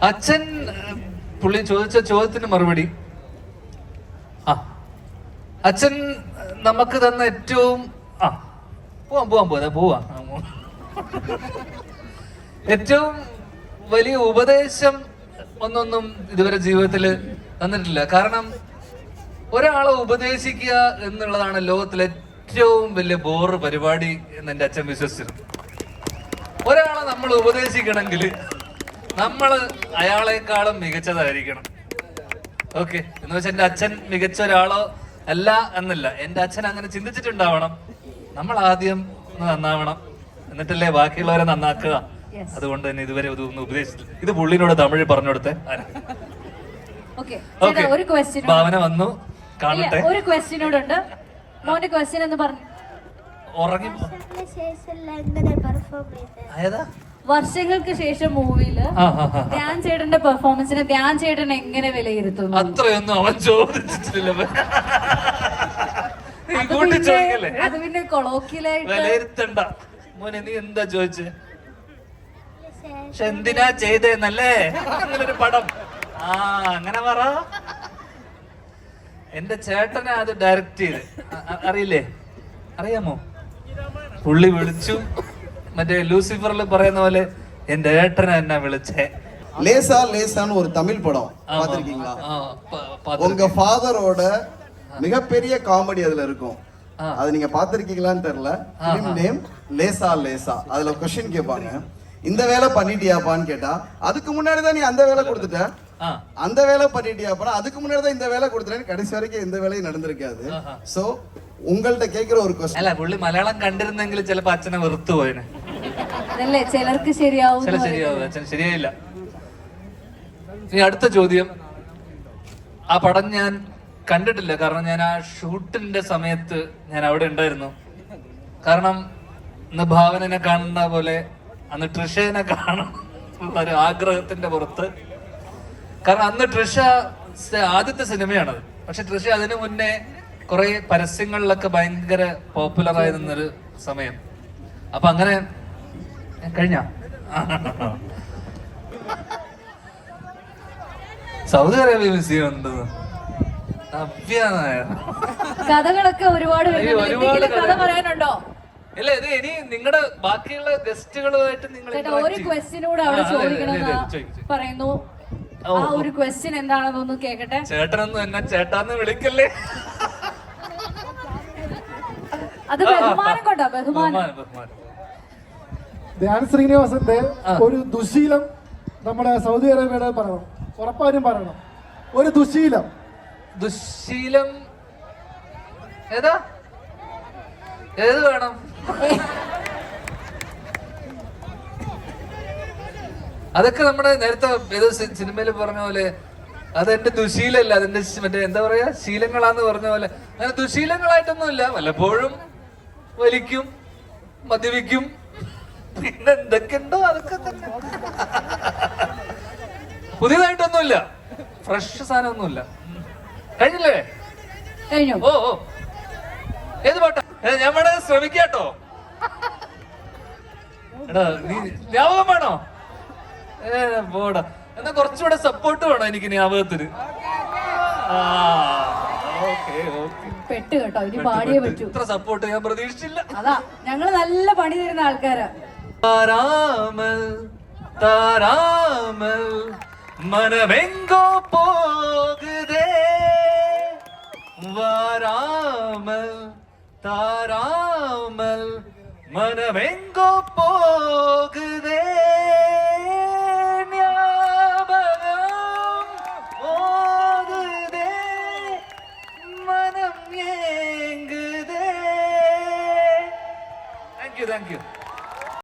അച്ഛൻ പുള്ളി ചോദിച്ച ചോദ്യത്തിന് മറുപടി, അച്ഛൻ നമുക്ക് തന്ന ഏറ്റവും പോവാ ഏറ്റവും വലിയ ഉപദേശം ഒന്നൊന്നും ഇതുവരെ ജീവിതത്തിൽ തന്നിട്ടില്ല. കാരണം ഒരാളെ ഉപദേശിക്കുക എന്നുള്ളതാണ് ലോകത്തിലെ ഏറ്റവും വലിയ ബോറ് പരിപാടി എന്ന് എൻ്റെ അച്ഛൻ വിശ്വസിച്ചിരുന്നു. ഒരാളെ നമ്മൾ ഉപദേശിക്കണമെങ്കിൽ നമ്മൾ അയാളെക്കാളും മികച്ചതായിരിക്കണം. ഓക്കെ, എന്ന് വെച്ചാൽ എൻ്റെ അച്ഛൻ മികച്ച ഒരാളോ അല്ല എന്നല്ല, എൻ്റെ അച്ഛൻ അങ്ങനെ ചിന്തിച്ചിട്ടുണ്ടാവണം. നമ്മൾ ആദ്യം നന്നാവണം, എന്നിട്ടല്ലേ ബാക്കിയുള്ളവരെ നന്നാക്കുക. അതുകൊണ്ട് തന്നെ ഇതുവരെ ഒന്നും ഉപദേശിച്ചില്ല. ഇത് പുള്ളിനോട് തമിഴ് പറഞ്ഞു കൊടുത്തേ. ഭാവന വന്നു, കാണട്ടെ. ഒരു ക്വസ്റ്റ്യനോടുണ്ട്. മോന്റെ ക്വസ്റ്റ്യൻ എന്ന് പറഞ്ഞു. ഉറങ്ങി വർഷങ്ങൾക്ക് ശേഷം മൂവിയില് ധ്യാൻ ചേട്ടന്റെ പെർഫോമൻസിനെ ധ്യാൻ ചേട്ടൻ എങ്ങനെ വിലയിരുത്തുന്നു? അത്രയൊന്നും അവൻ ചോദിച്ചിട്ടില്ല. അത് പിന്നെ കൊളോക്കിയലായിട്ട് വിലയിരുത്തണ്ട മോനെ. നീ എന്താ ചോദിച്ചേ? പക്ഷെ എന്തിനാ ചെയ്തേന്നല്ലേ അങ്ങനൊരു പടം. അങ്ങനെ പറ. എന്റെ ചേട്ടനെ അത് ഡയറക്റ്റ് ചെയ്ത് അറിയില്ലേ? അറിയാമോ? പുള്ളി വിളിച്ചു, മറ്റേ ലൂസിഫറിൽ പറയുന്ന പോലെ എന്റെ ഏട്ടനെ എന്നെ വിളിച്ചേ. லேசா லேசான்னு ஒரு தமிழ் படம் பாத்திருக்கீங்களா? உங்க ஃபாதரோட மிகப்பெரிய காமெடி அதுல இருக்கும். அது நீங்க பாத்திருக்கீங்களான்னு தெரியல. ஃபிலிம் நேம் லேசா லேசா. அதுல क्वेश्चन கேட்பாங்க, இந்த வேலை பண்ணிட்டியாப்பான்னு கேட்டா அதுக்கு முன்னாடி தான் நீ அந்த வேலை கொடுத்துட்ட, அந்த வேலை பண்ணிட்டியாப்பா அதுக்கு முன்னாடி தான் இந்த வேலை கொடுத்துட்டேன்னு கடைசி வரைக்கும் எந்த வேலையும் நடந்திருக்காது. சோ ഉങ്ങളുടെ കേൾക്കുന്ന ഒരു ക്വസ്റ്റ്യൻ. അല്ല, പുള്ളി മലയാളം കണ്ടിരുന്നെങ്കിൽ ചിലപ്പോ അച്ഛനെ വെറുത്തു പോയനെ. ചിലർക്ക് ശരിയാവും, അച്ഛൻ ശരിയായില്ല. ഇനി അടുത്ത ചോദ്യം. ആ പടം ഞാൻ കണ്ടിട്ടില്ല, കാരണം ഞാൻ ആ ഷൂട്ടിന്റെ സമയത്ത് ഞാൻ അവിടെ ഉണ്ടായിരുന്നു. കാരണം ഇന്ന് ഭാവനനെ കാണുന്ന പോലെ അന്ന് ട്രിഷയെ കാണണം ഒരു ആഗ്രഹത്തിന്റെ പുറത്ത്. കാരണം അന്ന് ട്രിഷ ആദ്യത്തെ സിനിമയാണത്. പക്ഷെ ട്രിഷ അതിനു മുന്നേ കുറെ പരസ്യങ്ങളിലൊക്കെ ഭയങ്കര പോപ്പുലർ ആയി നിന്നൊരു സമയം. അപ്പൊ അങ്ങനെ കഴിഞ്ഞ സൗദി അറേബ്യ മ്യൂസിയം കഥകളൊക്കെ ഒരുപാട് കഥ പറയാനുണ്ടോ? ഇല്ല, ഇത് ഇനി നിങ്ങളുടെ ബാക്കിയുള്ള ഗസ്റ്റുകളുമായിട്ട് നിങ്ങൾ ഒരു ക്വസ്റ്റ്യനോട് അവിടെ ചോദിക്കണമെന്ന് പറയുന്നു. ആ ഒരു ക്വസ്റ്റ്യൻ എന്താണെന്നൊന്ന് കേക്കട്ടെ. ചേട്ടനൊന്നും എന്നെ ചേട്ടാന്ന് വിളിക്കല്ലേ. അത് ബഹുമാനം കൊണ്ടാ, ബഹുമാനം. ധ്യാൻ ശ്രീനിവാസന്റെ ഒരു ദുശീലം നമ്മുടെ സൗദി അറേബ്യയുടെ പറയണം, ഉറപ്പായും പറയണം. ഒരു ദുശീലം. ദുശീലം ഏതാ? ഏത് വേണം? അതൊക്കെ നമ്മുടെ നേരത്തെ ഏതോ സിനിമയിൽ പറഞ്ഞ പോലെ അതെന്റെ ദുശീലല്ല, അതെന്റെ മറ്റേ എന്താ പറയാ ശീലങ്ങളാന്ന് പറഞ്ഞ പോലെ. അങ്ങനെ ദുശീലങ്ങളായിട്ടൊന്നുമില്ല. വല്ലപ്പോഴും വലിക്കും, മദ്യപിക്കും, പിന്നെ എന്തൊക്കെയുണ്ടോ അതൊക്കെ തന്നെ. പുതിയതായിട്ടൊന്നുമില്ല, ഫ്രഷ് സാധനമൊന്നുമില്ല. കഴിഞ്ഞില്ലേ? കഴിഞ്ഞു. ഓ ഏത് പാട്ടാ? ഞാൻ വേണേ ശ്രമിക്കാട്ടോ. എടാ നീ ജ്ഞാപകം വേണോ? പോടാ, എന്നാ കുറച്ചുകൂടെ സപ്പോർട്ട് വേണം എനിക്ക് ജ്ഞാപകത്തിന്. പെട്ട് കേട്ടോ, ഇനി പാടിയേ പറ്റൂ. ഇത്ര സപ്പോർട്ട് ഞാൻ പ്രതീക്ഷിച്ചില്ല. അതാ ഞങ്ങള് നല്ല പണി തരുന്ന ആൾക്കാരാ. താരാമൽ താരാമൽ മനമെങ്കോ പോകുതേ, വാരാമൽ താരാമൽ മനമെങ്കോ പോകുതേ, Thank you.